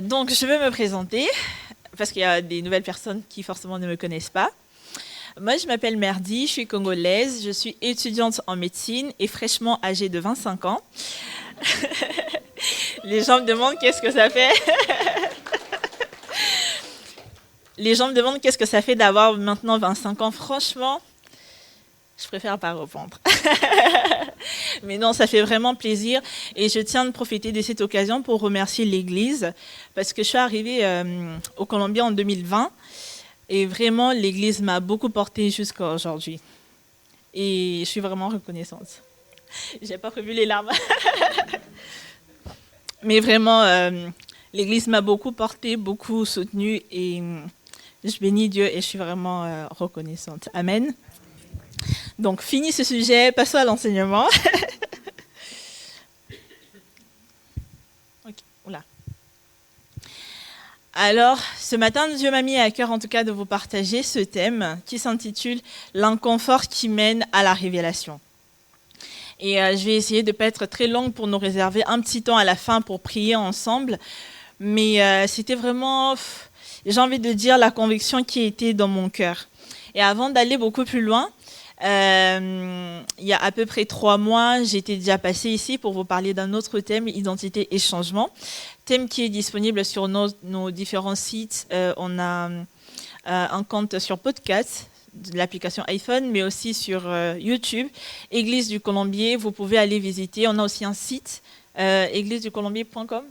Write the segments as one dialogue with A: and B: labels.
A: Donc, je veux me présenter, parce qu'il y a des nouvelles personnes qui forcément ne me connaissent pas. Moi, je m'appelle Merdi, je suis congolaise, je suis étudiante en médecine et fraîchement âgée de 25 ans. Les gens me demandent qu'est-ce que ça fait. Les gens me demandent qu'est-ce que ça fait d'avoir maintenant 25 ans. Franchement, je préfère pas répondre. Mais non, ça fait vraiment plaisir. Et je tiens de profiter de cette occasion pour remercier l'Église, parce que je suis arrivée au Colombie en 2020. Et vraiment, l'Église m'a beaucoup portée jusqu'à aujourd'hui. Et je suis vraiment reconnaissante. J'ai pas prévu les larmes. Mais vraiment, l'Église m'a beaucoup portée, beaucoup soutenue. Et je bénis Dieu et je suis vraiment reconnaissante. Amen. Donc, fini ce sujet, passons à l'enseignement. Okay. Oula. Alors, ce matin, Dieu m'a mis à cœur en tout cas de vous partager ce thème qui s'intitule « L'inconfort qui mène à la révélation ». Et je vais essayer de ne pas être très longue pour nous réserver un petit temps à la fin pour prier ensemble. Mais c'était vraiment, j'ai envie de dire, la conviction qui était dans mon cœur. Et avant d'aller beaucoup plus loin, il y a à peu près 3 mois, j'étais déjà passée ici pour vous parler d'un autre thème, identité et changement. Thème qui est disponible sur nos différents sites. On a un compte sur podcast, de l'application iPhone, mais aussi sur YouTube, Église du Colombier. Vous pouvez aller visiter. On a aussi un site, égliseducolombier.com.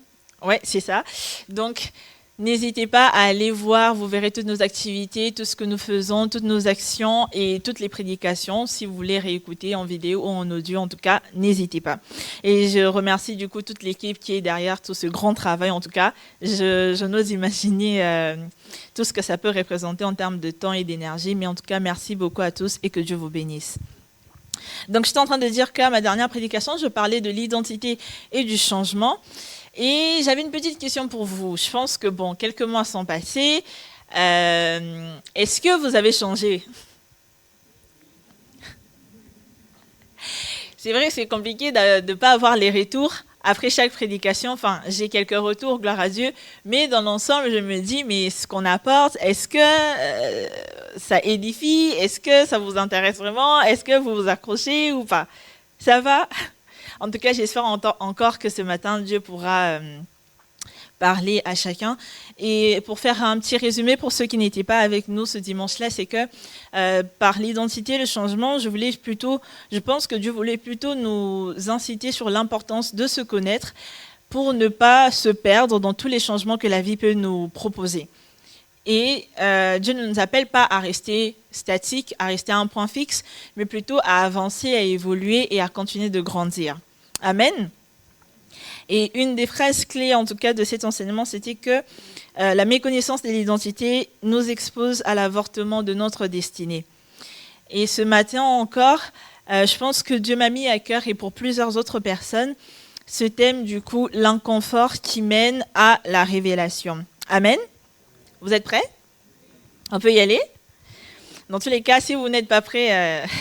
A: Ouais, c'est ça. Donc, n'hésitez pas à aller voir, vous verrez toutes nos activités, tout ce que nous faisons, toutes nos actions et toutes les prédications. Si vous voulez réécouter en vidéo ou en audio, en tout cas, n'hésitez pas. Et je remercie du coup toute l'équipe qui est derrière tout ce grand travail. En tout cas, je n'ose imaginer tout ce que ça peut représenter en termes de temps et d'énergie. Mais en tout cas, merci beaucoup à tous et que Dieu vous bénisse. Donc, j'étais en train de dire qu'à ma dernière prédication, je parlais de l'identité et du changement. Et j'avais une petite question pour vous. Je pense que, bon, quelques mois sont passés. Est-ce que vous avez changé? C'est vrai que c'est compliqué de ne pas avoir les retours après chaque prédication. Enfin, j'ai quelques retours, gloire à Dieu. Mais dans l'ensemble, je me dis, mais ce qu'on apporte, est-ce que ça édifie? Est-ce que ça vous intéresse vraiment? Est-ce que vous vous accrochez ou pas? Ça va? En tout cas, j'espère encore que ce matin, Dieu pourra parler à chacun. Et pour faire un petit résumé pour ceux qui n'étaient pas avec nous ce dimanche-là, c'est que par l'identité, le changement, je pense que Dieu voulait plutôt nous inciter sur l'importance de se connaître pour ne pas se perdre dans tous les changements que la vie peut nous proposer. Et Dieu ne nous appelle pas à rester statique, à rester à un point fixe, mais plutôt à avancer, à évoluer et à continuer de grandir. Amen. Et une des phrases clés, en tout cas, de cet enseignement, c'était que la méconnaissance de l'identité nous expose à l'avortement de notre destinée. Et ce matin encore, je pense que Dieu m'a mis à cœur, et pour plusieurs autres personnes, ce thème, du coup, l'inconfort qui mène à la révélation. Amen. Vous êtes prêts? On peut y aller? Dans tous les cas, si vous n'êtes pas prêts, je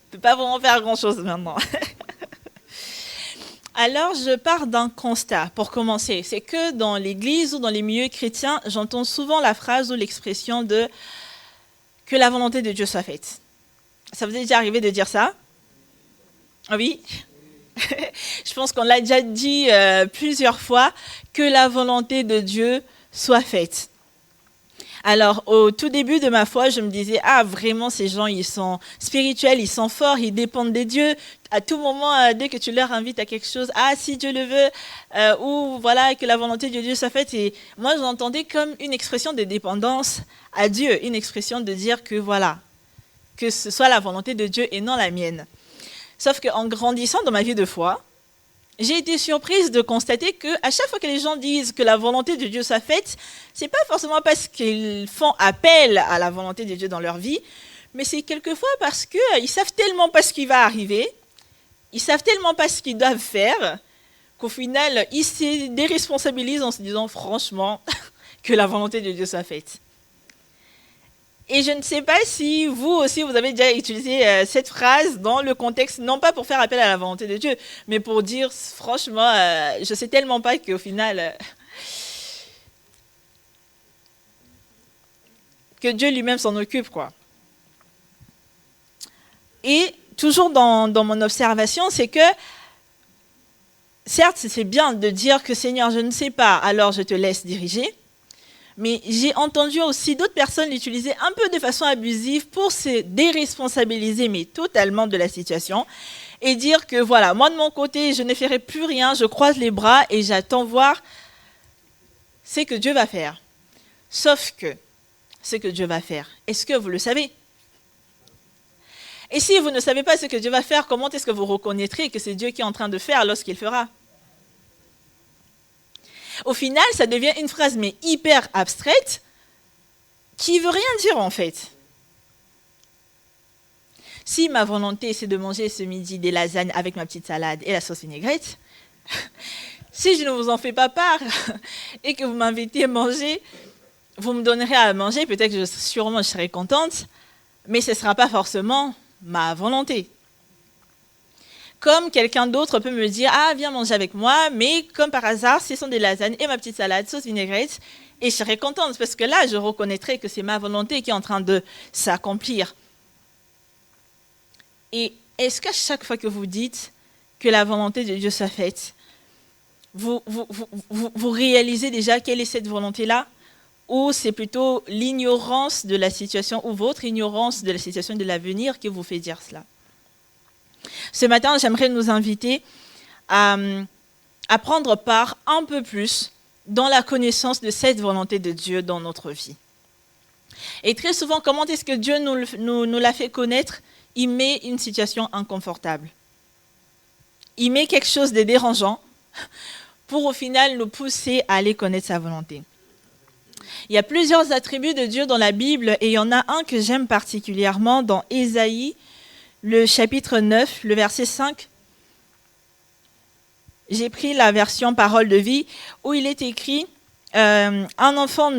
A: ne peux pas vraiment faire grand-chose maintenant. Alors, je pars d'un constat pour commencer. C'est que dans l'Église ou dans les milieux chrétiens, j'entends souvent la phrase ou l'expression de « que la volonté de Dieu soit faite ». Ça vous est déjà arrivé de dire ça? Oui. Je pense qu'on l'a déjà dit plusieurs fois, que la volonté de Dieu soit faite. Alors, au tout début de ma foi, je me disais, ah, vraiment, ces gens, ils sont spirituels, ils sont forts, ils dépendent de Dieu. À tout moment, dès que tu leur invites à quelque chose, ah, si Dieu le veut, ou voilà, que la volonté de Dieu soit faite. Et moi, je l'entendais comme une expression de dépendance à Dieu, une expression de dire que voilà, que ce soit la volonté de Dieu et non la mienne. Sauf qu'en grandissant dans ma vie de foi, j'ai été surprise de constater qu'à chaque fois que les gens disent que la volonté de Dieu soit faite, c'est pas forcément parce qu'ils font appel à la volonté de Dieu dans leur vie, mais c'est quelquefois parce qu'ils savent tellement pas ce qui va arriver, ils savent tellement pas ce qu'ils doivent faire, qu'au final, ils se déresponsabilisent en se disant franchement que la volonté de Dieu soit faite. Et je ne sais pas si vous aussi, vous avez déjà utilisé cette phrase dans le contexte, non pas pour faire appel à la volonté de Dieu, mais pour dire, franchement, je sais tellement pas qu'au final, que Dieu lui-même s'en occupe, quoi. Et toujours dans mon observation, c'est que, certes, c'est bien de dire que Seigneur, je ne sais pas, alors je te laisse diriger. Mais j'ai entendu aussi d'autres personnes l'utiliser un peu de façon abusive pour se déresponsabiliser, mais totalement de la situation, et dire que voilà, moi de mon côté, je ne ferai plus rien, je croise les bras et j'attends voir ce que Dieu va faire. Sauf que, ce que Dieu va faire, est-ce que vous le savez? Et si vous ne savez pas ce que Dieu va faire, comment est-ce que vous reconnaîtrez que c'est Dieu qui est en train de faire lorsqu'il fera? Au final, ça devient une phrase mais hyper abstraite qui veut rien dire en fait. Si ma volonté c'est de manger ce midi des lasagnes avec ma petite salade et la sauce vinaigrette, si je ne vous en fais pas part et que vous m'invitez à manger, vous me donnerez à manger, peut-être que sûrement je serai contente, mais ce ne sera pas forcément ma volonté. Comme quelqu'un d'autre peut me dire « Ah, viens manger avec moi », mais comme par hasard, ce sont des lasagnes et ma petite salade, sauce vinaigrette, et je serai contente, parce que là, je reconnaîtrai que c'est ma volonté qui est en train de s'accomplir. Et est-ce qu'à chaque fois que vous dites que la volonté de Dieu soit faite, vous réalisez déjà quelle est cette volonté-là? Ou c'est plutôt l'ignorance de la situation, ou votre ignorance de la situation de l'avenir qui vous fait dire cela? Ce matin, j'aimerais nous inviter à prendre part un peu plus dans la connaissance de cette volonté de Dieu dans notre vie. Et très souvent, comment est-ce que Dieu nous l'a fait connaître? Il met une situation inconfortable. Il met quelque chose de dérangeant pour au final nous pousser à aller connaître sa volonté. Il y a plusieurs attributs de Dieu dans la Bible et il y en a un que j'aime particulièrement dans Ésaïe, le chapitre 9, le verset 5. J'ai pris la version Parole de vie où il est écrit un enfant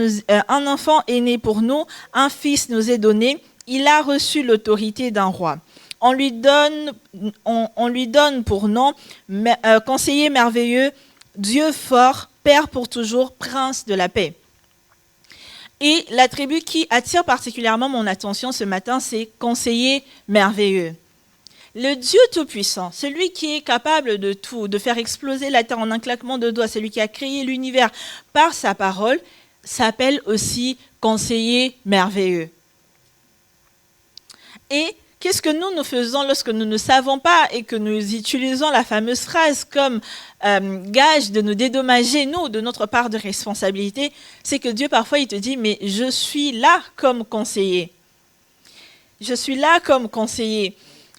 A: est né pour nous, un fils nous est donné, il a reçu l'autorité d'un roi. On lui donne pour nom conseiller merveilleux, Dieu fort, Père pour toujours, Prince de la paix. Et l'attribut qui attire particulièrement mon attention ce matin, c'est conseiller merveilleux. Le Dieu Tout-Puissant, celui qui est capable de tout, de faire exploser la terre en un claquement de doigts, celui qui a créé l'univers par sa parole, s'appelle aussi conseiller merveilleux. Et qu'est-ce que nous faisons lorsque nous ne savons pas et que nous utilisons la fameuse phrase comme gage de nous dédommager, nous, de notre part de responsabilité? C'est que Dieu, parfois, il te dit, mais je suis là comme conseiller. Je suis là comme conseiller.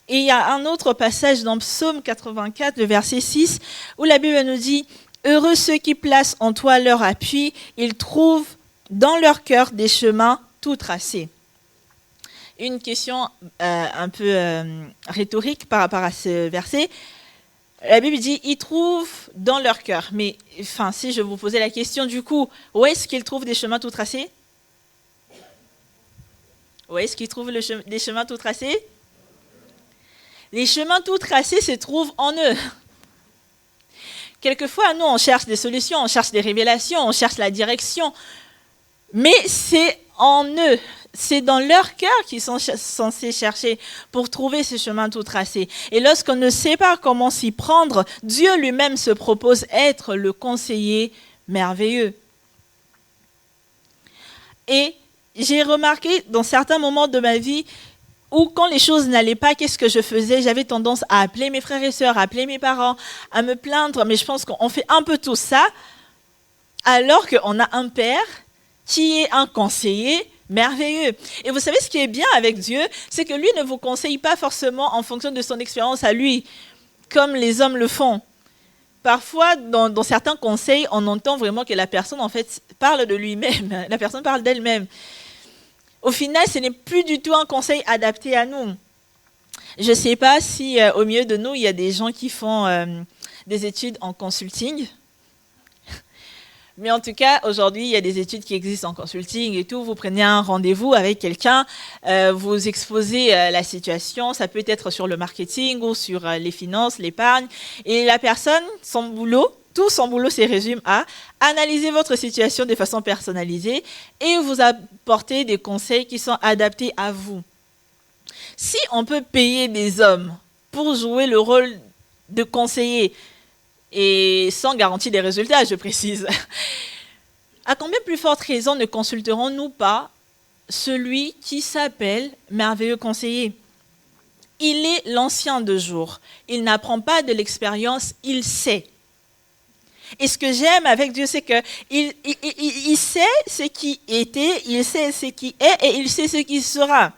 A: Et il y a un autre passage dans Psaume 84, le verset 6, où la Bible nous dit « Heureux ceux qui placent en toi leur appui, ils trouvent dans leur cœur des chemins tout tracés. » Une question un peu rhétorique par rapport à ce verset. La Bible dit « Ils trouvent dans leur cœur ». Mais enfin, si je vous posais la question du coup, où est-ce qu'ils trouvent des chemins tout tracés? Où est-ce qu'ils trouvent des chemins tout tracés? Les chemins tout tracés se trouvent en eux. Quelquefois, nous, on cherche des solutions, on cherche des révélations, on cherche la direction. Mais c'est en eux, c'est dans leur cœur qu'ils sont censés chercher pour trouver ce chemin tout tracé. Et lorsqu'on ne sait pas comment s'y prendre, Dieu lui-même se propose être le conseiller merveilleux. Et j'ai remarqué dans certains moments de ma vie, ou quand les choses n'allaient pas, qu'est-ce que je faisais? J'avais tendance à appeler mes frères et sœurs, à appeler mes parents, à me plaindre, mais je pense qu'on fait un peu tout ça, alors qu'on a un Père qui est un conseiller merveilleux. Et vous savez ce qui est bien avec Dieu, c'est que lui ne vous conseille pas forcément en fonction de son expérience à lui, comme les hommes le font. Parfois, dans certains conseils, on entend vraiment que la personne, en fait, parle de lui-même, la personne parle d'elle-même. Au final, ce n'est plus du tout un conseil adapté à nous. Je ne sais pas si au milieu de nous, il y a des gens qui font des études en consulting. Mais en tout cas, aujourd'hui, il y a des études qui existent en consulting et tout. Vous prenez un rendez-vous avec quelqu'un, vous exposez la situation. Ça peut être sur le marketing ou sur les finances, l'épargne. Et la personne, son boulot se résume à analyser votre situation de façon personnalisée et vous apporter des conseils qui sont adaptés à vous. Si on peut payer des hommes pour jouer le rôle de conseiller, et sans garantie des résultats, je précise, à combien plus forte raison ne consulterons-nous pas celui qui s'appelle merveilleux conseiller? Il est l'ancien de jour. Il n'apprend pas de l'expérience, il sait. Et ce que j'aime avec Dieu, c'est qu'il sait ce qui était, il sait ce qui est et il sait ce qui sera.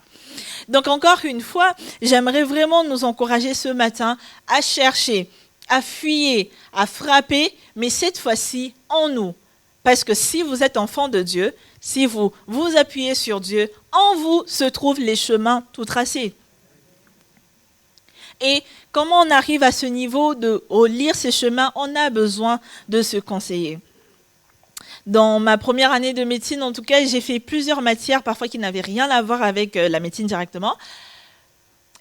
A: Donc encore une fois, j'aimerais vraiment nous encourager ce matin à chercher, à fuyer, à frapper, mais cette fois-ci en nous. Parce que si vous êtes enfant de Dieu, si vous vous appuyez sur Dieu, en vous se trouvent les chemins tout tracés. Et comment on arrive à ce niveau de lire ces chemins? On a besoin de se conseiller. Dans ma première année de médecine, en tout cas, j'ai fait plusieurs matières, parfois qui n'avaient rien à voir avec la médecine directement.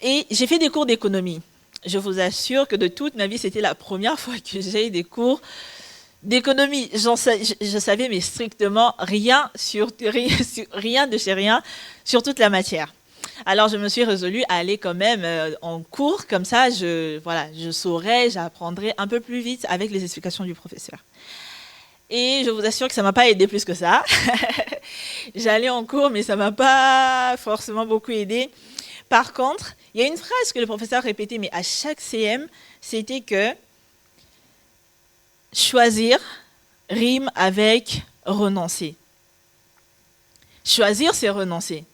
A: Et j'ai fait des cours d'économie. Je vous assure que de toute ma vie, c'était la première fois que j'ai eu des cours d'économie. Je savais mais strictement rien de chez rien sur toute la matière. Alors je me suis résolue à aller quand même en cours, comme ça je saurais, j'apprendrais un peu plus vite avec les explications du professeur. Et je vous assure que ça ne m'a pas aidé plus que ça. J'allais en cours, mais ça ne m'a pas forcément beaucoup aidé. Par contre, il y a une phrase que le professeur répétait, mais à chaque CM, c'était que choisir rime avec renoncer. Choisir, c'est renoncer.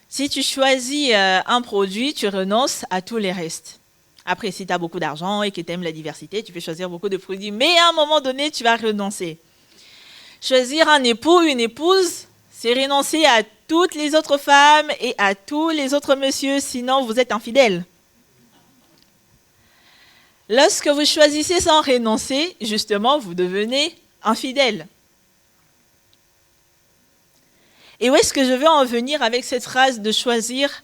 A: Si tu choisis un produit, tu renonces à tous les restes. Après, si tu as beaucoup d'argent et que tu aimes la diversité, tu peux choisir beaucoup de produits, mais à un moment donné, tu vas renoncer. Choisir un époux ou une épouse, c'est renoncer à toutes les autres femmes et à tous les autres messieurs, sinon vous êtes infidèle. Lorsque vous choisissez sans renoncer, justement, vous devenez infidèle. Et où est-ce que je veux en venir avec cette phrase de choisir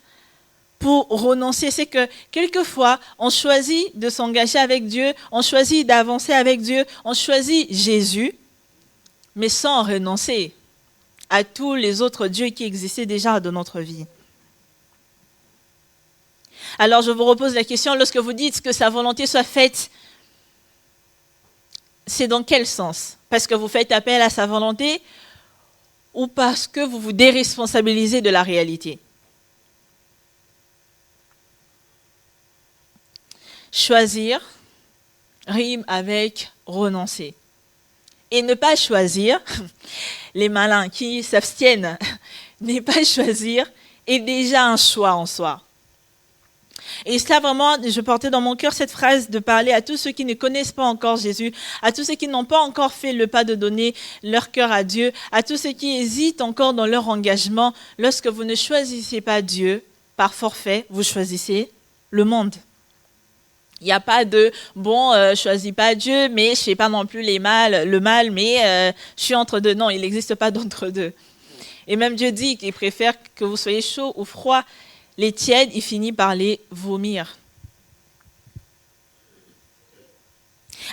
A: pour renoncer? C'est que quelquefois, on choisit de s'engager avec Dieu, on choisit d'avancer avec Dieu, on choisit Jésus, mais sans renoncer à tous les autres dieux qui existaient déjà dans notre vie. Alors je vous repose la question, lorsque vous dites que sa volonté soit faite, c'est dans quel sens? Parce que vous faites appel à sa volonté ou parce que vous vous déresponsabilisez de la réalité? Choisir rime avec renoncer. Et ne pas choisir, les malins qui s'abstiennent, ne pas choisir est déjà un choix en soi. Et cela vraiment, je portais dans mon cœur cette phrase de parler à tous ceux qui ne connaissent pas encore Jésus, à tous ceux qui n'ont pas encore fait le pas de donner leur cœur à Dieu, à tous ceux qui hésitent encore dans leur engagement. Lorsque vous ne choisissez pas Dieu, par forfait, vous choisissez le monde. Il n'y a pas de, je choisis pas Dieu, mais je fais pas non plus le mal, mais je suis entre deux. Non, il n'existe pas d'entre-deux. Et même Dieu dit qu'il préfère que vous soyez chaud ou froid. Les tièdes, il finit par les vomir.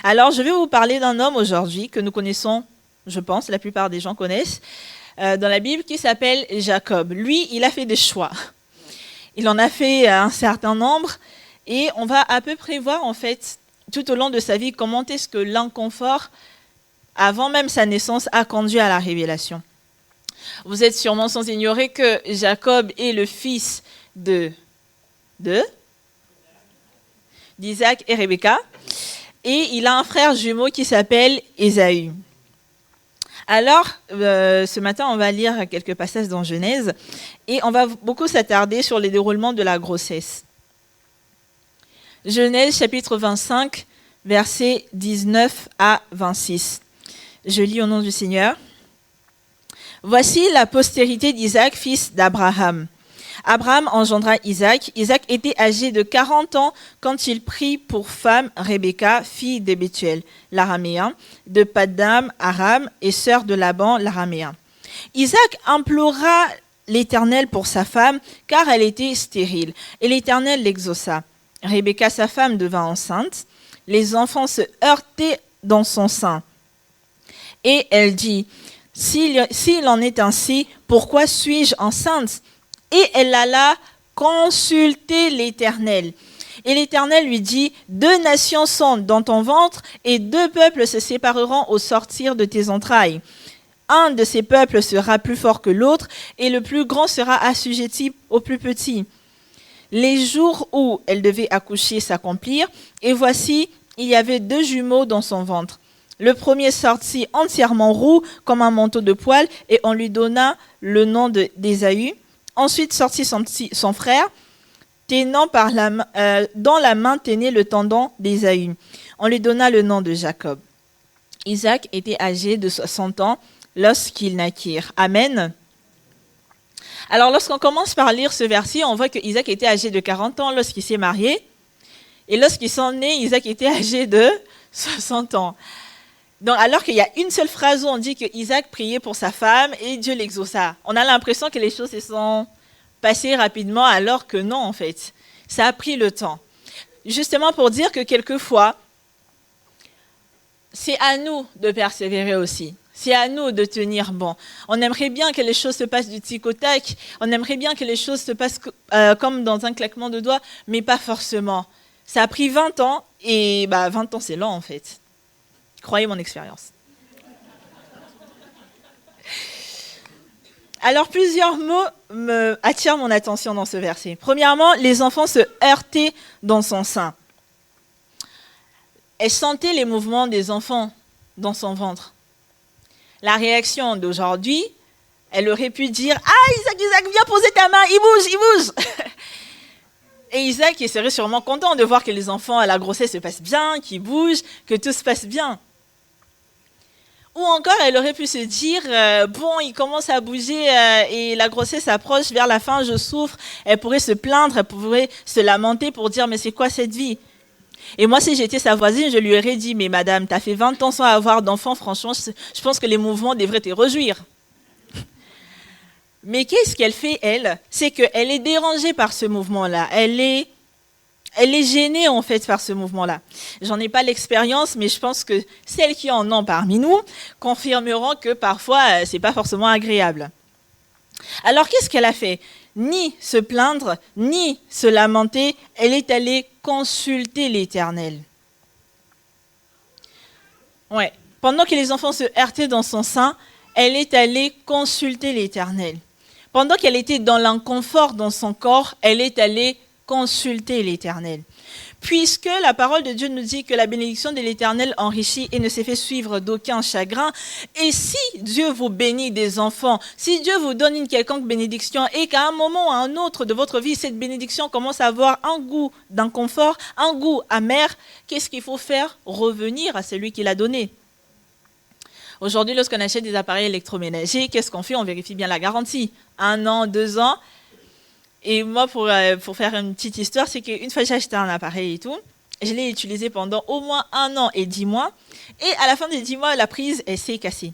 A: Alors, je vais vous parler d'un homme aujourd'hui que nous connaissons, je pense, la plupart des gens connaissent, dans la Bible, qui s'appelle Jacob. Lui, il a fait des choix. Il en a fait un certain nombre. Et on va à peu près voir, en fait, tout au long de sa vie, comment est-ce que l'inconfort, avant même sa naissance, a conduit à la révélation. Vous êtes sûrement sans ignorer que Jacob est le fils d'Isaac et Rebecca. Et il a un frère jumeau qui s'appelle Ésaü. Alors, ce matin, on va lire quelques passages dans Genèse. Et on va beaucoup s'attarder sur les déroulements de la grossesse. Genèse chapitre 25, versets 19 à 26. Je lis au nom du Seigneur. Voici la postérité d'Isaac, fils d'Abraham. Abraham engendra Isaac. Isaac était âgé de 40 ans quand il prit pour femme Rebecca, fille de Bethuel, l'araméen, de Padan Aram et sœur de Laban, l'araméen. Isaac implora l'Éternel pour sa femme, car elle était stérile, et l'Éternel l'exauça. Rebecca, sa femme, devint enceinte. Les enfants se heurtaient dans son sein. Et elle dit, s'il en est ainsi, pourquoi suis-je enceinte ? Et elle alla consulter l'Éternel. Et l'Éternel lui dit, 2 nations sont dans ton ventre, et 2 peuples se sépareront au sortir de tes entrailles. Un de ces peuples sera plus fort que l'autre, et le plus grand sera assujetti au plus petit. Les jours où elle devait accoucher s'accomplirent, et voici, il y avait 2 jumeaux dans son ventre. Le premier sortit entièrement roux comme un manteau de poil, et on lui donna le nom d'Ésaü. Ensuite sortit son frère, tenant dans la main tenait le tendon d'Ésaü. On lui donna le nom de Jacob. Isaac était âgé de 60 ans lorsqu'ils naquirent. Amen. Alors lorsqu'on commence par lire ce verset, on voit que Isaac était âgé de 40 ans lorsqu'il s'est marié. Et lorsqu'ils sont nés, Isaac était âgé de 60 ans. Donc, alors qu'il y a une seule phrase où on dit que Isaac priait pour sa femme et Dieu l'exauça. On a l'impression que les choses se sont passées rapidement, alors que non, en fait. Ça a pris le temps. Justement pour dire que quelquefois, c'est à nous de persévérer aussi. C'est à nous de tenir bon. On aimerait bien que les choses se passent du tic au tac. On aimerait bien que les choses se passent comme dans un claquement de doigts, mais pas forcément. Ça a pris 20 ans, et 20 ans, c'est lent, en fait. Croyez mon expérience. Alors, plusieurs mots attirent mon attention dans ce verset. Premièrement, les enfants se heurtaient dans son sein. Elle sentait les mouvements des enfants dans son ventre. La réaction d'aujourd'hui, elle aurait pu dire « Ah, Isaac, viens poser ta main, il bouge !» Et Isaac, il serait sûrement content de voir que les enfants à la grossesse se passent bien, qu'ils bougent, que tout se passe bien. Ou encore, elle aurait pu se dire, bon, il commence à bouger et la grossesse approche vers la fin, je souffre. Elle pourrait se plaindre, elle pourrait se lamenter pour dire, mais c'est quoi cette vie ? Et moi, si j'étais sa voisine, je lui aurais dit, mais madame, t'as fait 20 ans sans avoir d'enfant, franchement, je pense que les mouvements devraient te réjouir. Mais qu'est-ce qu'elle fait, elle ? C'est qu'elle est dérangée par ce mouvement-là. Elle est gênée, en fait, par ce mouvement-là. J'en ai pas l'expérience, mais je pense que celles qui en ont parmi nous confirmeront que parfois, c'est pas forcément agréable. Alors, qu'est-ce qu'elle a fait ? Ni se plaindre, ni se lamenter, elle est allée consulter l'Éternel. Ouais. Pendant que les enfants se heurtaient dans son sein, elle est allée consulter l'Éternel. Pendant qu'elle était dans l'inconfort dans son corps, elle est allée consulter l'Éternel. Puisque la parole de Dieu nous dit que la bénédiction de l'Éternel enrichit et ne se fait suivre d'aucun chagrin, et si Dieu vous bénit des enfants, si Dieu vous donne une quelconque bénédiction et qu'à un moment ou à un autre de votre vie, cette bénédiction commence à avoir un goût d'inconfort, un goût amer, qu'est-ce qu'il faut faire ? Revenir à celui qui l'a donné. Aujourd'hui, lorsqu'on achète des appareils électroménagers, qu'est-ce qu'on fait ? On vérifie bien la garantie. 1 an, 2 ans. Et moi, pour faire une petite histoire, c'est qu'une fois j'ai acheté un appareil et tout, je l'ai utilisé pendant au moins 1 an et 10 mois. Et à la fin des 10 mois, la prise, elle s'est cassée.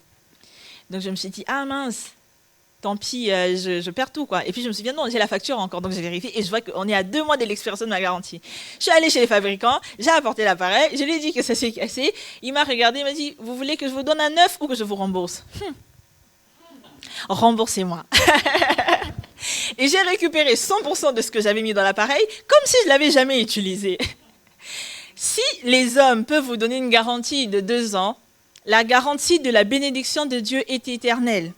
A: Donc je me suis dit, ah mince, tant pis, je perds tout, quoi. Et puis je me suis dit, non, j'ai la facture encore. Donc j'ai vérifié et je vois qu'on est à 2 mois de l'expiration de ma garantie. Je suis allée chez les fabricants, j'ai apporté l'appareil, je lui ai dit que ça s'est cassé. Il m'a regardé, il m'a dit, vous voulez que je vous donne un neuf ou que je vous rembourse ? Remboursez-moi. Et j'ai récupéré 100% de ce que j'avais mis dans l'appareil, comme si je ne l'avais jamais utilisé. Si les hommes peuvent vous donner une garantie de 2 ans, la garantie de la bénédiction de Dieu est éternelle.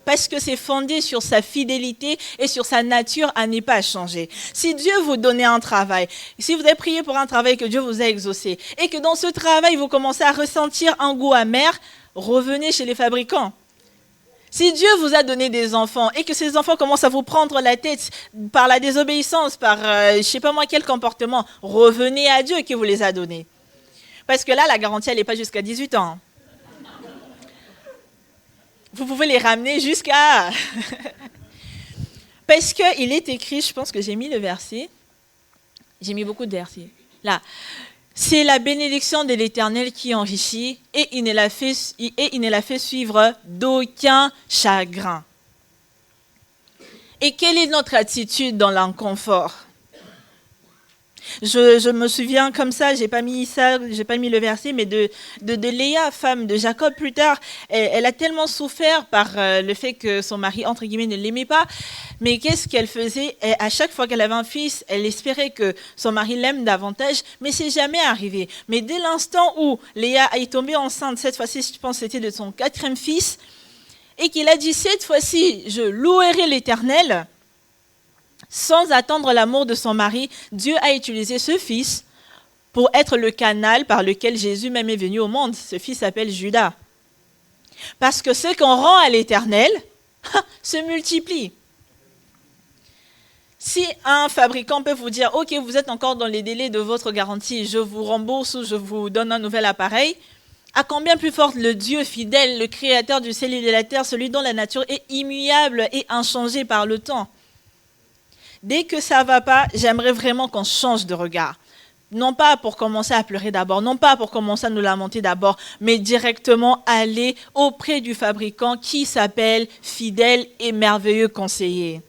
A: Parce que c'est fondé sur sa fidélité et sur sa nature à ne pas changer. Si Dieu vous donnait un travail, si vous avez prié pour un travail que Dieu vous a exaucé, et que dans ce travail, vous commencez à ressentir un goût amer, revenez chez les fabricants. Si Dieu vous a donné des enfants et que ces enfants commencent à vous prendre la tête par la désobéissance, par je ne sais pas moi quel comportement, revenez à Dieu qui vous les a donnés. Parce que là, la garantie, elle n'est pas jusqu'à 18 ans. Vous pouvez les ramener jusqu'à... Parce qu'il est écrit, je pense que j'ai mis le verset, j'ai mis beaucoup de versets. Là, c'est la bénédiction de l'Éternel qui enrichit et il ne la fait suivre d'aucun chagrin. Et quelle est notre attitude dans l'inconfort? Je me souviens comme ça, j'ai pas mis le verset, mais de Léa, femme de Jacob plus tard. Elle a tellement souffert par le fait que son mari, entre guillemets, ne l'aimait pas. Mais qu'est-ce qu'elle faisait? À chaque fois qu'elle avait un fils, elle espérait que son mari l'aime davantage, mais c'est jamais arrivé. Mais dès l'instant où Léa est tombée enceinte, cette fois-ci, je pense que c'était de son 4e fils, et qu'il a dit, cette fois-ci, je louerai l'Éternel, sans attendre l'amour de son mari, Dieu a utilisé ce fils pour être le canal par lequel Jésus même est venu au monde. Ce fils s'appelle Judas. Parce que ce qu'on rend à l'Éternel se multiplie. Si un fabricant peut vous dire, OK, vous êtes encore dans les délais de votre garantie, je vous rembourse ou je vous donne un nouvel appareil, à combien plus fort le Dieu fidèle, le créateur du ciel et de la terre, celui dont la nature est immuable et inchangée par le temps. Dès que ça ne va pas, j'aimerais vraiment qu'on change de regard. Non pas pour commencer à pleurer d'abord, non pas pour commencer à nous lamenter d'abord, mais directement aller auprès du fabricant qui s'appelle fidèle et merveilleux conseiller.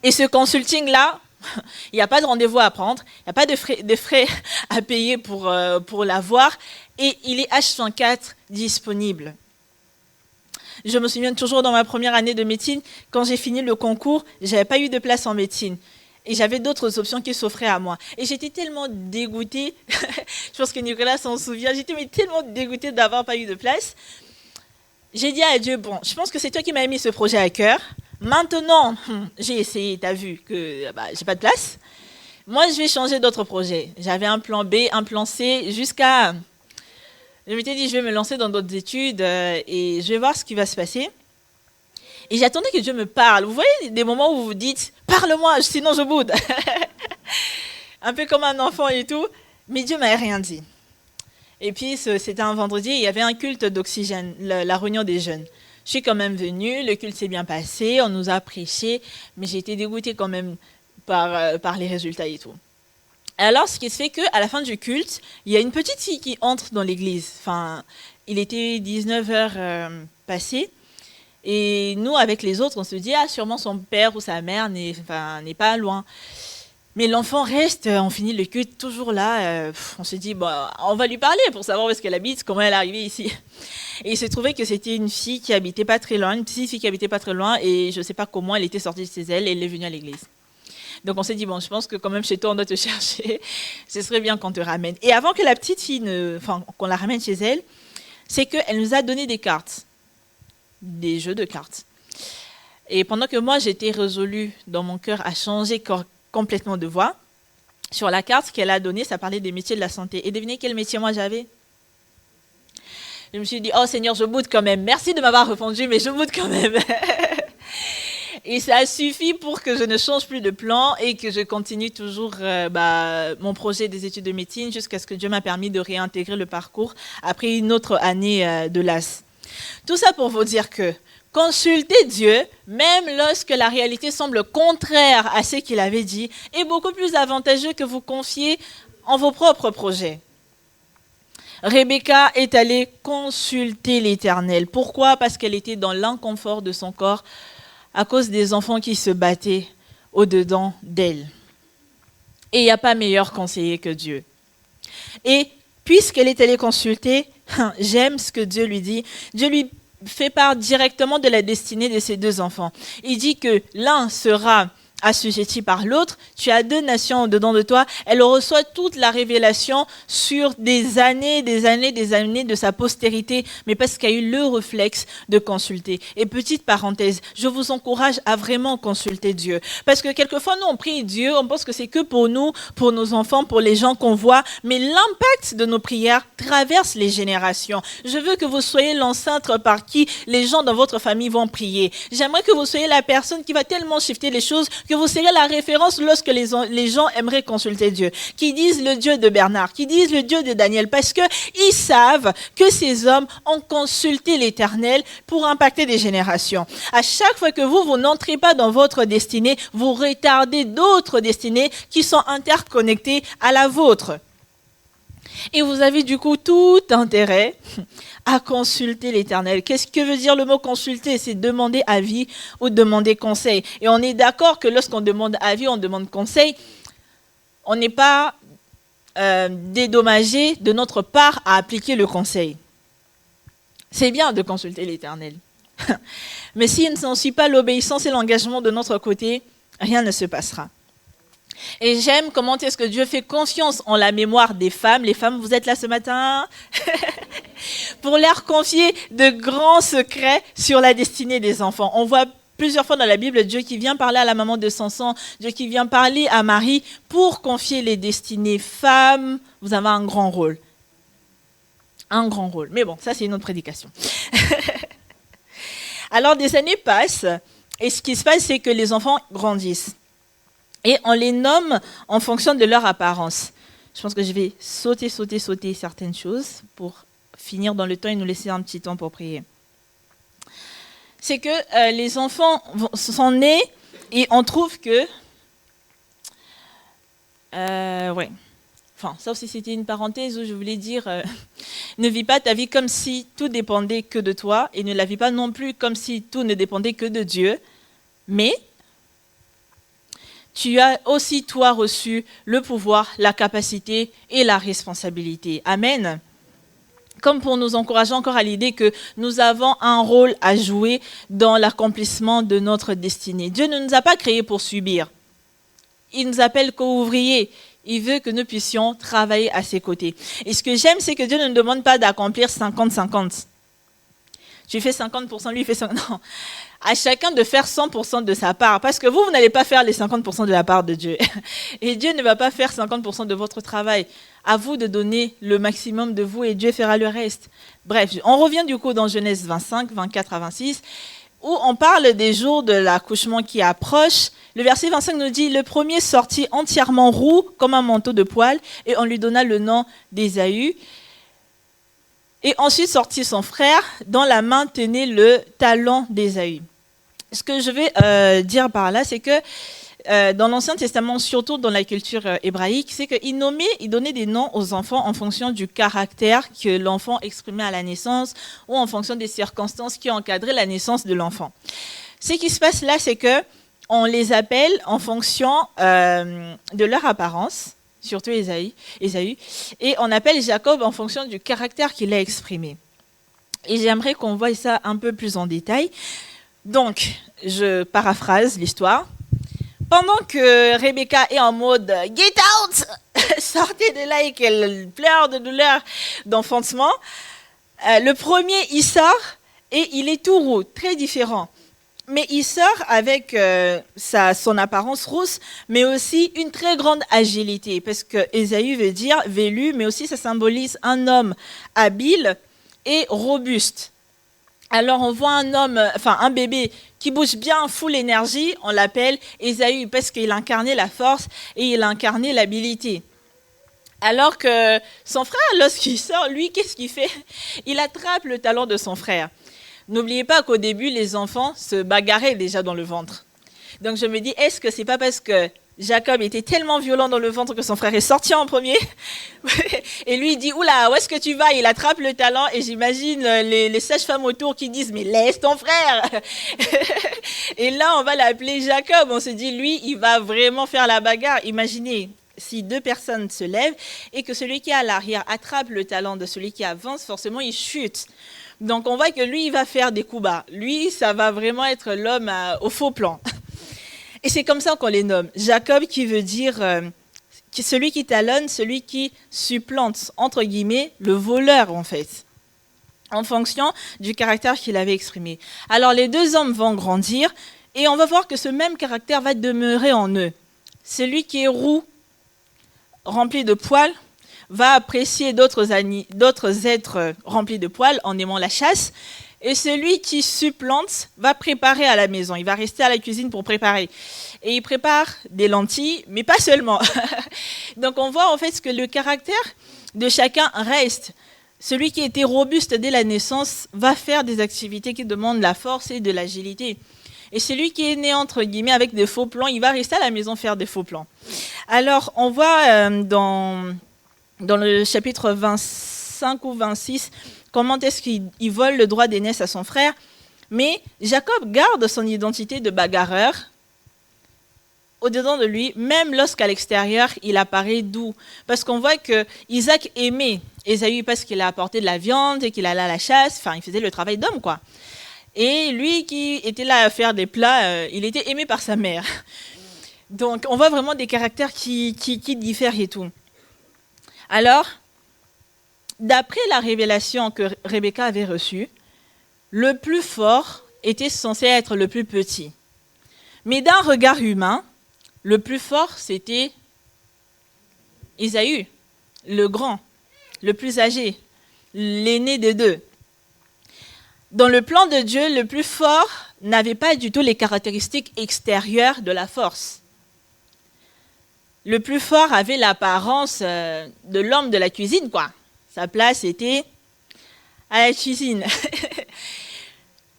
A: Et ce consulting-là, il n'y a pas de rendez-vous à prendre, il n'y a pas de frais à payer pour l'avoir, et il est H24 disponible. Je me souviens toujours dans ma première année de médecine, quand j'ai fini le concours, je n'avais pas eu de place en médecine. Et j'avais d'autres options qui s'offraient à moi. Et j'étais tellement dégoûtée, je pense que Nicolas s'en souvient, j'étais tellement dégoûtée d'avoir pas eu de place. J'ai dit à Dieu, bon, je pense que c'est toi qui m'as mis ce projet à cœur. Maintenant, j'ai essayé, tu as vu que j'ai pas de place. Moi, je vais changer d'autres projets. J'avais un plan B, un plan C, jusqu'à... Je m'étais dit, je vais me lancer dans d'autres études et je vais voir ce qui va se passer. Et j'attendais que Dieu me parle. Vous voyez des moments où vous vous dites, parle-moi, sinon je boude. Un peu comme un enfant et tout. Mais Dieu ne m'avait rien dit. Et puis, c'était un vendredi, il y avait un culte d'oxygène, la réunion des jeunes. Je suis quand même venue, le culte s'est bien passé, on nous a prêché, mais j'ai été dégoûtée quand même par les résultats et tout. Alors, ce qui se fait qu'à la fin du culte, il y a une petite fille qui entre dans l'église. Enfin, il était 19h passé. Et nous, avec les autres, on se dit, sûrement son père ou sa mère n'est pas loin. Mais l'enfant reste, on finit le culte toujours là. On se dit, on va lui parler pour savoir où est-ce qu'elle habite, comment elle est arrivée ici. Et il s'est trouvé que c'était une fille qui habitait pas très loin, une petite fille qui habitait pas très loin. Et je ne sais pas comment elle était sortie de chez elle et elle est venue à l'église. Donc on s'est dit, je pense que quand même chez toi, on doit te chercher. Ce serait bien qu'on te ramène. Et avant que la petite fille, qu'on la ramène chez elle, c'est qu'elle nous a donné des cartes, des jeux de cartes. Et pendant que moi, j'étais résolue dans mon cœur à changer complètement de voie, sur la carte qu'elle a donnée, ça parlait des métiers de la santé. Et devinez quel métier moi j'avais? Je me suis dit, oh Seigneur, je boude quand même. Merci de m'avoir répondu, mais je boude quand même. Et ça a suffi pour que je ne change plus de plan et que je continue toujours mon projet des études de médecine jusqu'à ce que Dieu m'a permis de réintégrer le parcours après une autre année de LAS. Tout ça pour vous dire que consulter Dieu, même lorsque la réalité semble contraire à ce qu'il avait dit, est beaucoup plus avantageux que vous confier en vos propres projets. Rebecca est allée consulter l'Éternel. Pourquoi? Parce qu'elle était dans l'inconfort de son corps à cause des enfants qui se battaient au-dedans d'elle. Et il n'y a pas meilleur conseiller que Dieu. Et puisqu'elle est allée consulter, j'aime ce que Dieu lui dit. Dieu lui fait part directement de la destinée de ses deux enfants. Il dit que l'un sera assujetti par l'autre. Tu as deux nations au-dedans de toi. Elle reçoit toute la révélation sur des années de sa postérité, mais parce qu'elle a eu le réflexe de consulter. Et petite parenthèse, je vous encourage à vraiment consulter Dieu. Parce que quelquefois, nous, on prie Dieu, on pense que c'est que pour nous, pour nos enfants, pour les gens qu'on voit, mais l'impact de nos prières traverse les générations. Je veux que vous soyez l'ancêtre par qui les gens dans votre famille vont prier. J'aimerais que vous soyez la personne qui va tellement shifter les choses que vous serez la référence lorsque les gens aimeraient consulter Dieu, qui disent le Dieu de Bernard, qui disent le Dieu de Daniel, parce qu'ils savent que ces hommes ont consulté l'Éternel pour impacter des générations. À chaque fois que vous n'entrez pas dans votre destinée, vous retardez d'autres destinées qui sont interconnectées à la vôtre. Et vous avez du coup tout intérêt à consulter l'Éternel. Qu'est-ce que veut dire le mot consulter? C'est demander avis ou demander conseil. Et on est d'accord que lorsqu'on demande avis, on demande conseil, on n'est pas dédommagé de notre part à appliquer le conseil. C'est bien de consulter l'Éternel. Mais s'il ne s'en suit pas l'obéissance et l'engagement de notre côté, rien ne se passera. Et j'aime comment est-ce que Dieu fait confiance en la mémoire des femmes. Les femmes, vous êtes là ce matin pour leur confier de grands secrets sur la destinée des enfants. On voit plusieurs fois dans la Bible Dieu qui vient parler à la maman de Samson, Dieu qui vient parler à Marie pour confier les destinées. Femmes, vous avez un grand rôle. Un grand rôle. Mais bon, ça c'est une autre prédication. Alors des années passent et ce qui se passe c'est que les enfants grandissent. Et on les nomme en fonction de leur apparence. Je pense que je vais sauter certaines choses pour finir dans le temps et nous laisser un petit temps pour prier. C'est que les enfants sont nés et on trouve que... Enfin, ça aussi c'était une parenthèse où je voulais dire, ne vis pas ta vie comme si tout dépendait que de toi et ne la vis pas non plus comme si tout ne dépendait que de Dieu, mais... tu as aussi, toi, reçu le pouvoir, la capacité et la responsabilité. Amen. Comme pour nous encourager encore à l'idée que nous avons un rôle à jouer dans l'accomplissement de notre destinée. Dieu ne nous a pas créés pour subir. Il nous appelle co-ouvriers. Il veut que nous puissions travailler à ses côtés. Et ce que j'aime, c'est que Dieu ne nous demande pas d'accomplir 50-50. Tu fais 50%, lui il fait 50%. Non. À chacun de faire 100% de sa part. Parce que vous n'allez pas faire les 50% de la part de Dieu. Et Dieu ne va pas faire 50% de votre travail. À vous de donner le maximum de vous et Dieu fera le reste. Bref, on revient du coup dans Genèse 25, 24 à 26, où on parle des jours de l'accouchement qui approchent. Le verset 25 nous dit « Le premier sortit entièrement roux comme un manteau de poil et on lui donna le nom d'Ésaü. Et ensuite sortit son frère, dont la main tenait le talon d'Ésaü. » Ce que je vais dire par là, c'est que dans l'Ancien Testament, surtout dans la culture hébraïque, c'est qu'il donnait des noms aux enfants en fonction du caractère que l'enfant exprimait à la naissance ou en fonction des circonstances qui encadraient la naissance de l'enfant. Ce qui se passe là, c'est qu'on les appelle en fonction de leur apparence, surtout Ésaü, et on appelle Jacob en fonction du caractère qu'il a exprimé. Et j'aimerais qu'on voie ça un peu plus en détail. Donc, je paraphrase l'histoire. Pendant que Rebecca est en mode « Get out !» sortez de là et qu'elle pleure de douleur, d'enfantement, le premier, il sort et il est tout roux, très différent. Mais il sort avec son apparence rousse, mais aussi une très grande agilité, parce que Ésaü veut dire velu, mais aussi ça symbolise un homme habile et robuste. Alors on voit un bébé qui bouge bien, full énergie, on l'appelle Ésaü, parce qu'il incarnait la force et il incarnait l'habilité. Alors que son frère, lorsqu'il sort, lui, qu'est-ce qu'il fait? Il attrape le talon de son frère. N'oubliez pas qu'au début, les enfants se bagarraient déjà dans le ventre. Donc je me dis, est-ce que c'est pas parce que Jacob était tellement violent dans le ventre que son frère est sorti en premier? Et lui, il dit, oula, où est-ce que tu vas? Il attrape le talon et j'imagine les sages-femmes autour qui disent, mais laisse ton frère. Et là, on va l'appeler Jacob. On se dit, lui, il va vraiment faire la bagarre. Imaginez, si deux personnes se lèvent et que celui qui est à l'arrière attrape le talon de celui qui avance, forcément, il chute. Donc, on voit que lui, il va faire des coups bas. Lui, ça va vraiment être l'homme au faux plan. Et c'est comme ça qu'on les nomme. Jacob qui veut dire celui qui talonne, celui qui supplante, entre guillemets, le voleur en fait, en fonction du caractère qu'il avait exprimé. Alors les deux hommes vont grandir et on va voir que ce même caractère va demeurer en eux. Celui qui est roux, rempli de poils, va apprécier d'autres êtres remplis de poils en aimant la chasse. Et celui qui supplante va préparer à la maison. Il va rester à la cuisine pour préparer. Et il prépare des lentilles, mais pas seulement. Donc on voit en fait que le caractère de chacun reste. Celui qui était robuste dès la naissance va faire des activités qui demandent la force et de l'agilité. Et celui qui est né, entre guillemets, avec des faux plans, il va rester à la maison faire des faux plans. Alors, on voit dans le chapitre 25 ou 26, comment est-ce qu'il vole le droit d'aînesse à son frère. Mais Jacob garde son identité de bagarreur au-dedans de lui, même lorsqu'à l'extérieur, il apparaît doux. Parce qu'on voit que Isaac aimait Ésaü parce qu'il a apporté de la viande et qu'il allait à la chasse. Enfin, il faisait le travail d'homme, quoi. Et lui qui était là à faire des plats, il était aimé par sa mère. Donc, on voit vraiment des caractères qui diffèrent et tout. Alors, d'après la révélation que Rebecca avait reçue, le plus fort était censé être le plus petit. Mais d'un regard humain, le plus fort, c'était Ésaü, le grand, le plus âgé, l'aîné des deux. Dans le plan de Dieu, le plus fort n'avait pas du tout les caractéristiques extérieures de la force. Le plus fort avait l'apparence de l'homme de la cuisine, quoi. Sa place était à la cuisine.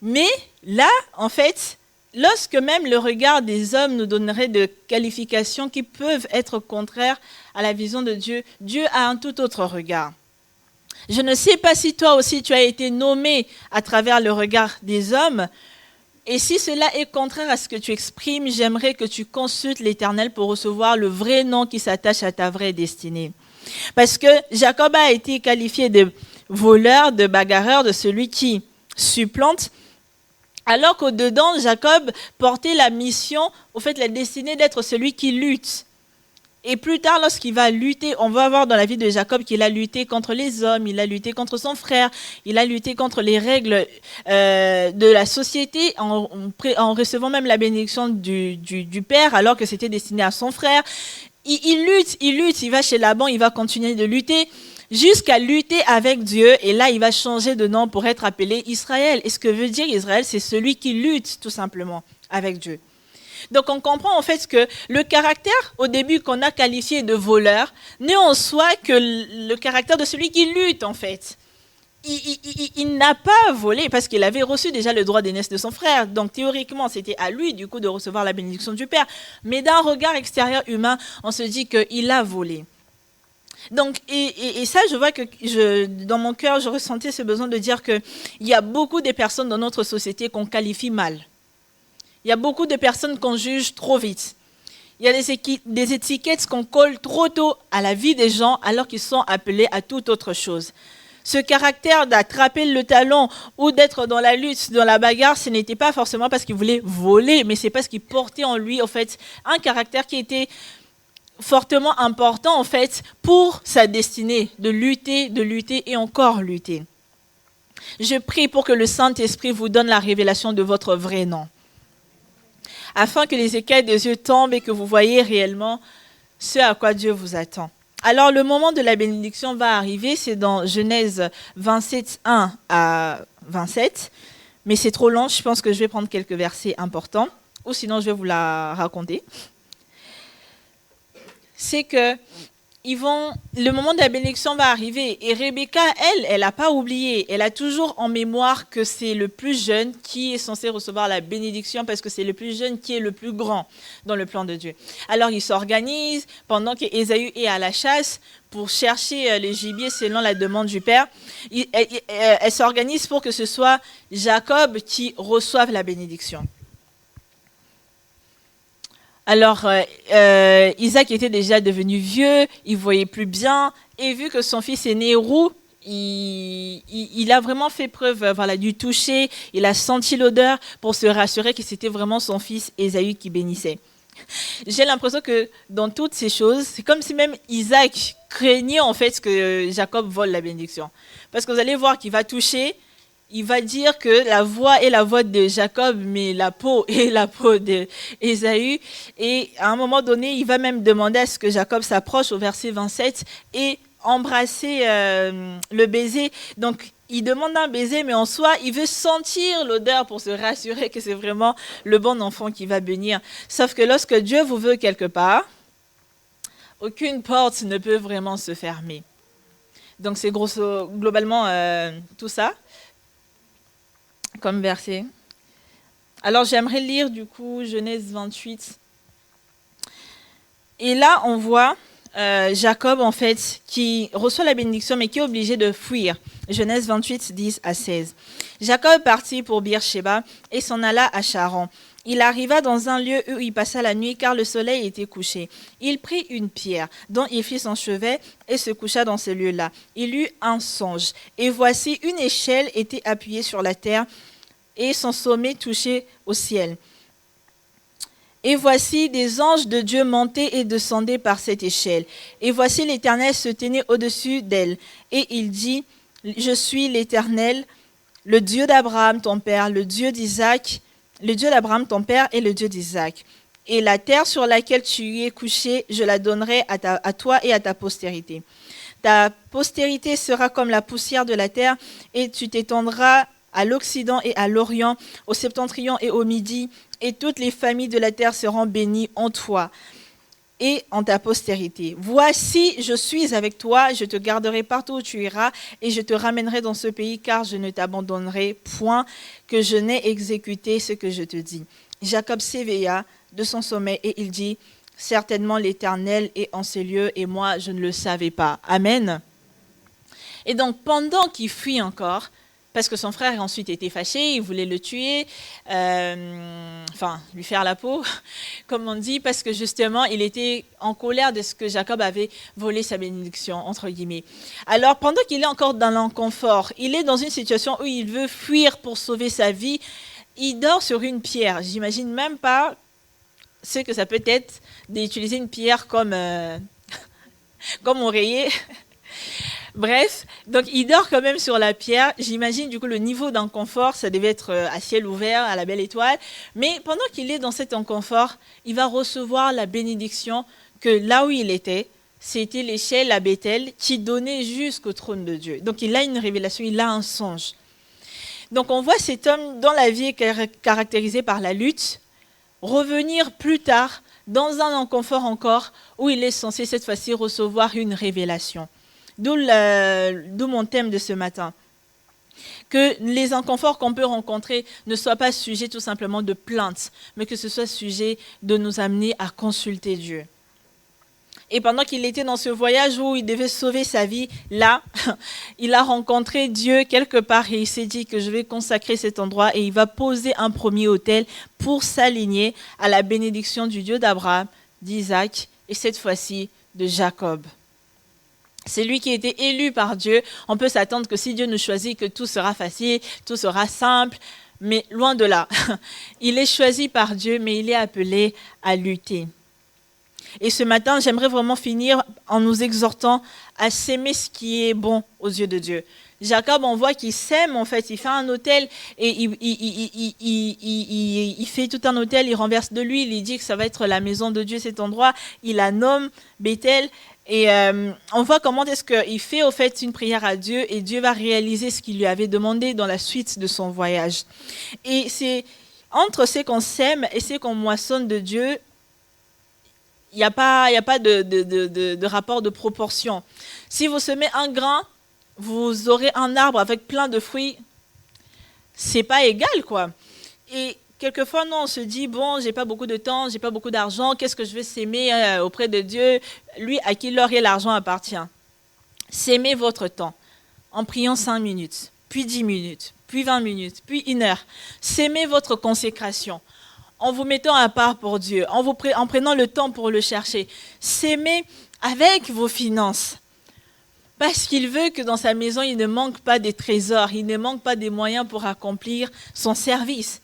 A: Mais là, en fait, lorsque même le regard des hommes nous donnerait des qualifications qui peuvent être contraires à la vision de Dieu, Dieu a un tout autre regard. Je ne sais pas si toi aussi tu as été nommé à travers le regard des hommes. Et si cela est contraire à ce que tu exprimes, j'aimerais que tu consultes l'Éternel pour recevoir le vrai nom qui s'attache à ta vraie destinée. Parce que Jacob a été qualifié de voleur, de bagarreur, de celui qui supplante, alors qu'au-dedans, Jacob portait la mission, au fait, la destinée d'être celui qui lutte. Et plus tard, lorsqu'il va lutter, on va voir dans la vie de Jacob qu'il a lutté contre les hommes, il a lutté contre son frère, il a lutté contre les règles de la société en recevant même la bénédiction du père alors que c'était destiné à son frère. Il lutte, il va chez Laban, il va continuer de lutter jusqu'à lutter avec Dieu et là, il va changer de nom pour être appelé Israël. Et ce que veut dire Israël, c'est celui qui lutte tout simplement avec Dieu. Donc on comprend en fait que le caractère au début qu'on a qualifié de voleur n'est en soi que le caractère de celui qui lutte en fait. Il n'a pas volé parce qu'il avait reçu déjà le droit d'aînesse de son frère. Donc théoriquement c'était à lui du coup de recevoir la bénédiction du Père. Mais d'un regard extérieur humain, on se dit qu'il a volé. Donc, et ça, je vois que dans mon cœur, je ressentais ce besoin de dire qu'il y a beaucoup de personnes dans notre société qu'on qualifie mal. Il y a beaucoup de personnes qu'on juge trop vite. Il y a des étiquettes qu'on colle trop tôt à la vie des gens alors qu'ils sont appelés à toute autre chose. Ce caractère d'attraper le talon ou d'être dans la lutte, dans la bagarre, ce n'était pas forcément parce qu'il voulait voler, mais c'est parce qu'il portait en lui, en fait, un caractère qui était fortement important, en fait, pour sa destinée, de lutter et encore lutter. Je prie pour que le Saint-Esprit vous donne la révélation de votre vrai nom, afin que les écailles des yeux tombent et que vous voyez réellement ce à quoi Dieu vous attend. Alors, le moment de la bénédiction va arriver, c'est dans Genèse 27, 1 à 27, mais c'est trop long, je pense que je vais prendre quelques versets importants, ou sinon je vais vous la raconter. C'est que le moment de la bénédiction va arriver et Rebecca, elle n'a pas oublié, elle a toujours en mémoire que c'est le plus jeune qui est censé recevoir la bénédiction parce que c'est le plus jeune qui est le plus grand dans le plan de Dieu. Alors ils s'organisent pendant qu'Ésaü est à la chasse pour chercher les gibiers selon la demande du père. Elle s'organise pour que ce soit Jacob qui reçoive la bénédiction. Alors, Isaac était déjà devenu vieux, il ne voyait plus bien, et vu que son fils est né roux, il a vraiment fait preuve du toucher, il a senti l'odeur pour se rassurer que c'était vraiment son fils Ésaü qui bénissait. J'ai l'impression que dans toutes ces choses, c'est comme si même Isaac craignait en fait que Jacob vole la bénédiction. Parce que vous allez voir qu'il va toucher, il va dire que la voix est la voix de Jacob, mais la peau est la peau d'Ésaü. Et à un moment donné, il va même demander à ce que Jacob s'approche au verset 27 et embrasser le baiser. Donc, il demande un baiser, mais en soi, il veut sentir l'odeur pour se rassurer que c'est vraiment le bon enfant qui va bénir. Sauf que lorsque Dieu vous veut quelque part, aucune porte ne peut vraiment se fermer. Donc c'est globalement tout ça comme verset. Alors j'aimerais lire du coup Genèse 28. Et là on voit Jacob en fait qui reçoit la bénédiction mais qui est obligé de fuir. Genèse 28, 10 à 16. Jacob partit pour Beer-Shéba et s'en alla à Charan. Il arriva dans un lieu où il passa la nuit car le soleil était couché. Il prit une pierre dont il fit son chevet et se coucha dans ce lieu-là. Il eut un songe et voici une échelle était appuyée sur la terre et son sommet touchait au ciel. Et voici des anges de Dieu montaient et descendaient par cette échelle. Et voici l'Éternel se tenait au-dessus d'elle. Et il dit, je suis l'Éternel, le Dieu d'Abraham ton père, le Dieu d'Isaac, le Dieu d'Abraham ton père et le Dieu d'Isaac. Et la terre sur laquelle tu es couché, je la donnerai à toi et à ta postérité. Ta postérité sera comme la poussière de la terre, et tu t'étendras à l'Occident et à l'Orient, au septentrion et au Midi, et toutes les familles de la terre seront bénies en toi et en ta postérité. Voici, je suis avec toi, je te garderai partout où tu iras, et je te ramènerai dans ce pays, car je ne t'abandonnerai point, que je n'ai exécuté ce que je te dis. Jacob s'éveilla de son sommeil, et il dit, certainement l'Éternel est en ces lieux, et moi je ne le savais pas. Amen. Et donc, pendant qu'il fuit encore, parce que son frère ensuite était fâché, il voulait le tuer, lui faire la peau, comme on dit, parce que justement, il était en colère de ce que Jacob avait volé sa bénédiction, entre guillemets. Alors, pendant qu'il est encore dans l'inconfort, il est dans une situation où il veut fuir pour sauver sa vie, il dort sur une pierre. J'imagine même pas ce que ça peut être d'utiliser une pierre comme oreiller. Bref, donc il dort quand même sur la pierre. J'imagine du coup le niveau d'inconfort, ça devait être à ciel ouvert, à la belle étoile. Mais pendant qu'il est dans cet inconfort, il va recevoir la bénédiction que là où il était, c'était l'échelle à Bethel qui donnait jusqu'au trône de Dieu. Donc il a une révélation, il a un songe. Donc on voit cet homme dont la vie est caractérisée par la lutte, revenir plus tard dans un inconfort encore où il est censé cette fois-ci recevoir une révélation. D'où mon thème de ce matin. Que les inconforts qu'on peut rencontrer ne soient pas sujets tout simplement de plaintes, mais que ce soit sujet de nous amener à consulter Dieu. Et pendant qu'il était dans ce voyage où il devait sauver sa vie, là, il a rencontré Dieu quelque part et il s'est dit que je vais consacrer cet endroit et il va poser un premier autel pour s'aligner à la bénédiction du Dieu d'Abraham, d'Isaac et cette fois-ci de Jacob. C'est lui qui a été élu par Dieu. On peut s'attendre que si Dieu nous choisit, que tout sera facile, tout sera simple, mais loin de là. Il est choisi par Dieu, mais il est appelé à lutter. Et ce matin, j'aimerais vraiment finir en nous exhortant à s'aimer ce qui est bon aux yeux de Dieu. Jacob, on voit qu'il sème, en fait, il fait un autel et il fait tout un autel, il renverse de l'huile, il dit que ça va être la maison de Dieu, cet endroit. Il la nomme Bethel. Et on voit comment est-ce qu'il fait au fait une prière à Dieu et Dieu va réaliser ce qu'il lui avait demandé dans la suite de son voyage. Et c'est entre ce qu'on sème et ce qu'on moissonne de Dieu, il n'y a pas de rapport de proportion. Si vous semez un grain, vous aurez un arbre avec plein de fruits. C'est pas égal, quoi. Et quelquefois, nous, on se dit, bon, j'ai pas beaucoup de temps, j'ai pas beaucoup d'argent, qu'est-ce que je vais s'aimer auprès de Dieu, lui à qui l'or et l'argent appartient. S'aimez votre temps en priant 5 minutes, puis 10 minutes, puis 20 minutes, puis 1 heure. S'aimez votre consécration en vous mettant à part pour Dieu, en prenant le temps pour le chercher. S'aimer avec vos finances. Parce qu'il veut que dans sa maison, il ne manque pas des trésors, il ne manque pas des moyens pour accomplir son service.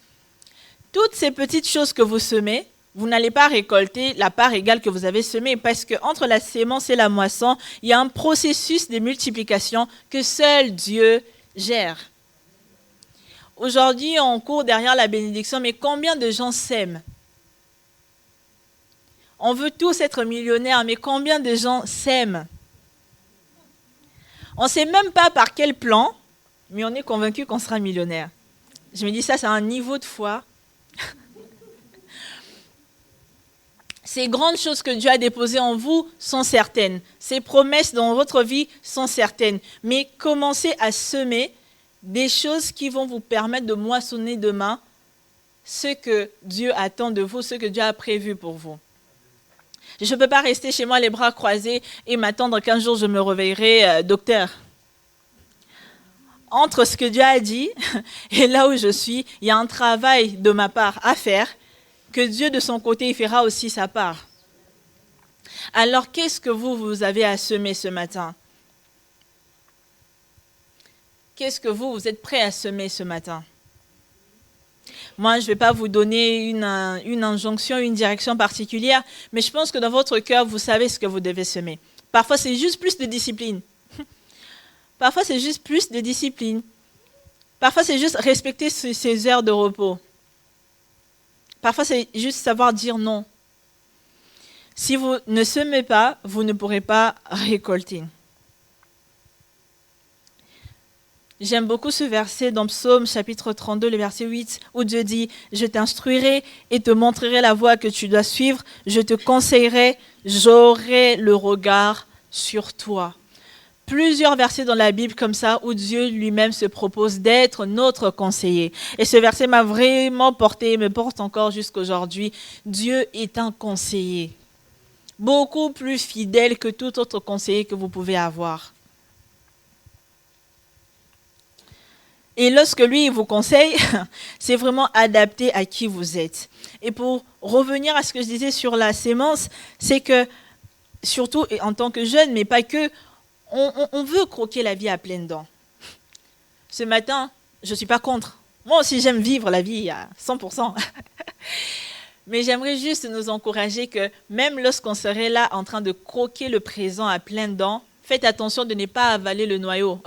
A: Toutes ces petites choses que vous semez, vous n'allez pas récolter la part égale que vous avez semée parce qu'entre la sémence et la moisson, il y a un processus de multiplication que seul Dieu gère. Aujourd'hui, on court derrière la bénédiction, mais combien de gens sèment? On veut tous être millionnaires, mais combien de gens sèment? On ne sait même pas par quel plan mais on est convaincu qu'on sera millionnaire. Je me dis ça, c'est un niveau de foi. Ces grandes choses que Dieu a déposées en vous sont certaines. Ces promesses dans votre vie sont certaines. Mais commencez à semer des choses qui vont vous permettre de moissonner demain ce que Dieu attend de vous, ce que Dieu a prévu pour vous. Je ne peux pas rester chez moi les bras croisés et m'attendre qu'un jour je me réveillerai docteur. Entre ce que Dieu a dit et là où je suis, il y a un travail de ma part à faire, que Dieu de son côté il fera aussi sa part. Alors qu'est-ce que vous avez à semer ce matin? Qu'est-ce que vous êtes prêt à semer ce matin? Moi, je ne vais pas vous donner une injonction, une direction particulière, mais je pense que dans votre cœur, vous savez ce que vous devez semer. Parfois, c'est juste plus de discipline. Parfois, c'est juste plus de discipline. Parfois, c'est juste respecter ses heures de repos. Parfois, c'est juste savoir dire non. Si vous ne semez pas, vous ne pourrez pas récolter. J'aime beaucoup ce verset dans Psaume chapitre 32, le verset 8, où Dieu dit « Je t'instruirai et te montrerai la voie que tu dois suivre, je te conseillerai, j'aurai le regard sur toi. » Plusieurs versets dans la Bible comme ça, où Dieu lui-même se propose d'être notre conseiller. Et ce verset m'a vraiment porté, me porte encore jusqu'aujourd'hui. Dieu est un conseiller, beaucoup plus fidèle que tout autre conseiller que vous pouvez avoir. Et lorsque lui, il vous conseille, c'est vraiment adapté à qui vous êtes. Et pour revenir à ce que je disais sur la sémence, c'est que, surtout en tant que jeune, mais pas que, on veut croquer la vie à pleines dents. Ce matin, je ne suis pas contre. Moi aussi, j'aime vivre la vie à 100%. Mais j'aimerais juste nous encourager que même lorsqu'on serait là en train de croquer le présent à pleines dents, faites attention de ne pas avaler le noyau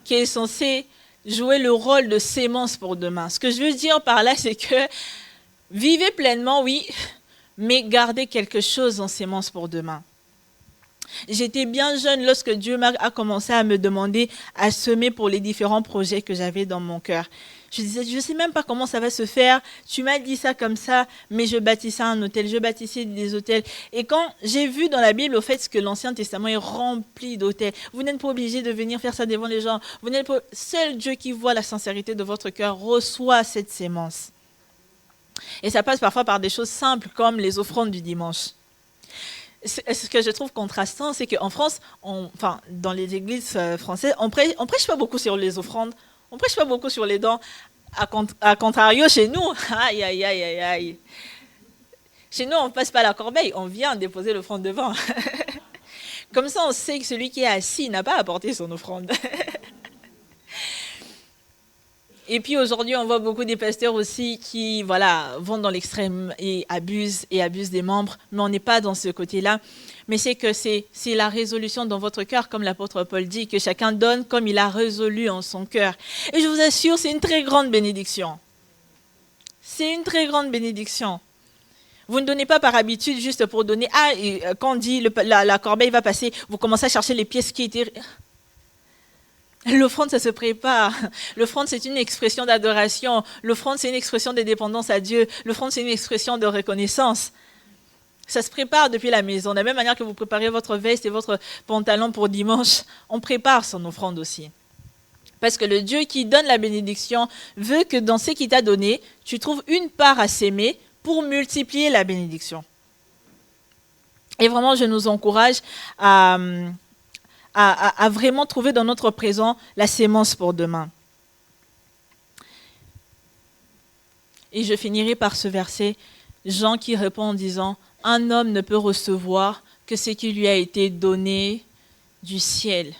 A: qui est censé jouer le rôle de sémence pour demain. Ce que je veux dire par là, c'est que vivez pleinement, oui, mais gardez quelque chose en sémence pour demain. J'étais bien jeune lorsque Dieu a commencé à me demander à semer pour les différents projets que j'avais dans mon cœur. Je disais, je ne sais même pas comment ça va se faire. Tu m'as dit ça comme ça, mais je bâtissais un hôtel, je bâtissais des hôtels. Et quand j'ai vu dans la Bible au fait que l'Ancien Testament est rempli d'hôtels, vous n'êtes pas obligé de venir faire ça devant les gens. Vous n'êtes pas... Seul Dieu qui voit la sincérité de votre cœur reçoit cette sémence. Et ça passe parfois par des choses simples comme les offrandes du dimanche. Ce que je trouve contrastant, c'est qu'en France, dans les églises françaises, on prêche pas beaucoup sur les offrandes, on prêche pas beaucoup sur les dons. À contrario, chez nous, aïe, aïe, aïe, aïe, aïe. Chez nous, on ne passe pas la corbeille, on vient déposer l'offrande devant. Comme ça, on sait que celui qui est assis n'a pas apporté son offrande. Et puis aujourd'hui, on voit beaucoup des pasteurs aussi qui vont dans l'extrême et abusent des membres, mais on n'est pas dans ce côté-là. Mais c'est que c'est la résolution dans votre cœur, comme l'apôtre Paul dit, que chacun donne comme il a résolu en son cœur. Et je vous assure, c'est une très grande bénédiction. C'est une très grande bénédiction. Vous ne donnez pas par habitude juste pour donner. Ah, et quand on dit la corbeille va passer, vous commencez à chercher les pièces qui étaient... L'offrande, ça se prépare. L'offrande, c'est une expression d'adoration. L'offrande, c'est une expression de dépendance à Dieu. L'offrande, c'est une expression de reconnaissance. Ça se prépare depuis la maison. De la même manière que vous préparez votre veste et votre pantalon pour dimanche, on prépare son offrande aussi. Parce que le Dieu qui donne la bénédiction veut que dans ce qu'il t'a donné, tu trouves une part à s'aimer pour multiplier la bénédiction. Et vraiment, je nous encourage à vraiment trouver dans notre présent la sémence pour demain. Et je finirai par ce verset, Jean qui répond en disant « Un homme ne peut recevoir que ce qui lui a été donné du ciel. »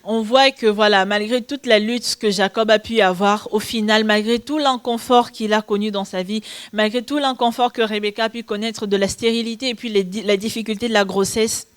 A: On voit que malgré toute la lutte que Jacob a pu avoir, au final, malgré tout l'inconfort qu'il a connu dans sa vie, malgré tout l'inconfort que Rebecca a pu connaître de la stérilité et puis la difficulté de la grossesse,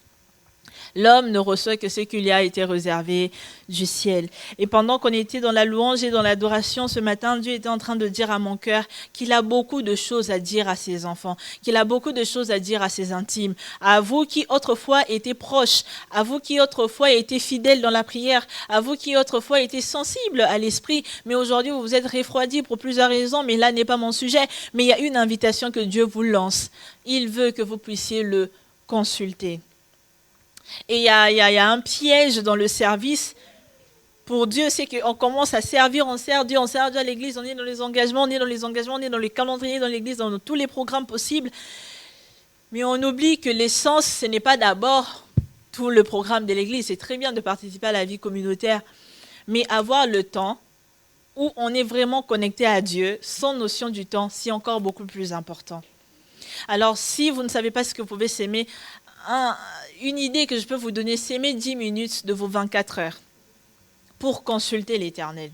A: L'homme ne reçoit que ce qui lui a été réservé du ciel. Et pendant qu'on était dans la louange et dans l'adoration ce matin, Dieu était en train de dire à mon cœur qu'il a beaucoup de choses à dire à ses enfants, qu'il a beaucoup de choses à dire à ses intimes, à vous qui autrefois étiez proches, à vous qui autrefois étiez fidèles dans la prière, à vous qui autrefois étiez sensibles à l'esprit, mais aujourd'hui vous vous êtes refroidis pour plusieurs raisons, mais là n'est pas mon sujet. Mais il y a une invitation que Dieu vous lance. Il veut que vous puissiez le consulter. Et il y a un piège dans le service pour Dieu, c'est qu'on commence à servir, on sert Dieu à l'église, on est dans les engagements, on est dans les calendriers dans l'église, dans tous les programmes possibles. Mais on oublie que l'essence, ce n'est pas d'abord tout le programme de l'église. C'est très bien de participer à la vie communautaire, mais avoir le temps où on est vraiment connecté à Dieu, sans notion du temps, c'est encore beaucoup plus important. Alors, si vous ne savez pas ce que vous pouvez s'aimer, une idée que je peux vous donner, s'aimer 10 minutes de vos 24 heures pour consulter l'Éternel.